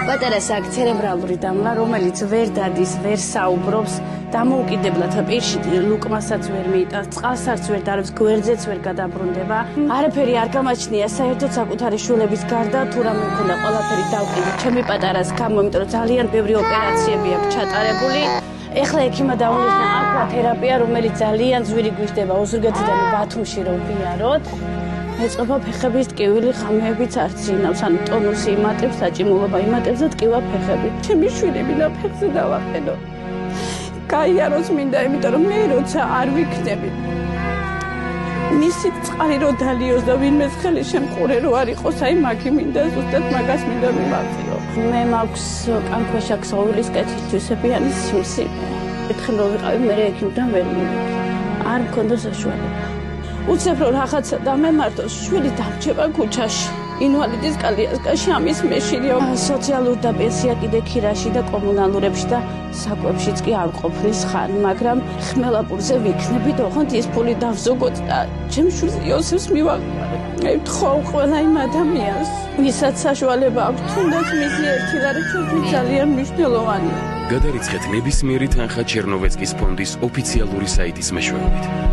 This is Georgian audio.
პატარა საკ ცერებრალური დამლა, რომელიც ვერ დადის, ვერ საუბრობს, დამოუკიდებლად პირში ლუკმასაც ვერ მიიტანს, წყალსაც ვერ დარებს, გვერდზეც ვერ გადაბრუნდება. არაფერი არ გამაჩნია საერთოდ საკუთარი შვილების გარდა, თუ რამე მქონდა ყველაფერი დავყიდე ჩემი პატარას გამო, იმიტომ რომ ძალიან ბევრი ოპერაციები აქვს ჩატარებული. ეხლა ექიმა დაუნიშნა აკვათერაპია, რომელიც ძალიან ძვირი გვიждდება ოზურგეთიდან ბათუმში რომ ვიაროთ. ეწყობა ფეხების ტკივილი, ღამეებიც არ ძინავს, ანუ ტონუსი იმატებს, საჭიმულობა იმატებს და ტკივა ფეხები. ჩემი შვილები და ფეხზე დავაყენო. გაიაროს მინდა, იმიტომ რომ მე როცა არ ვიქნები. მისი წყალი რო დალიოს და ვინმე ხელი შემყურე რო არ იყოს, აი მაგი მინდა ზუსტად მაგას მინდა მიმართიო. მე მაქვს კანქვეშა ქსოვილის კეთილთვისებიანი სიმსივნე. ერთხელ რო ვიყავი, მე ექიმთან ვერ მივედი. არ მქონდა საშუალება. უცებ რო რაღაცა დამემართოს, შვილი დამრჩება ქუჩაში. ინვალიდის კალიასკაში ამის მეშინიო. სოციალურ და პენსია კიდე ქირაში და კომუნალურებში და საკვებშიც კი არ ყოფნის ხან, მაგრამ ხმელაპურზე ვიქნებით, ოღონდ ის ფული დავზოგოთ და ჩემ შვილს იოსებს მივაყარე. აი ვთხოვ ყველა იმ ადამიანს, ვისაც საშუალება აქვს, თუნდაც მისი ერთი ლარი ჩვენთვის ძალიან მნიშვნელოვანია. გადარიცხეთ ნებისმიერი თანხა ჩერნოვეცკის ფონდის ოფიციალური საიტის მეშვეობით.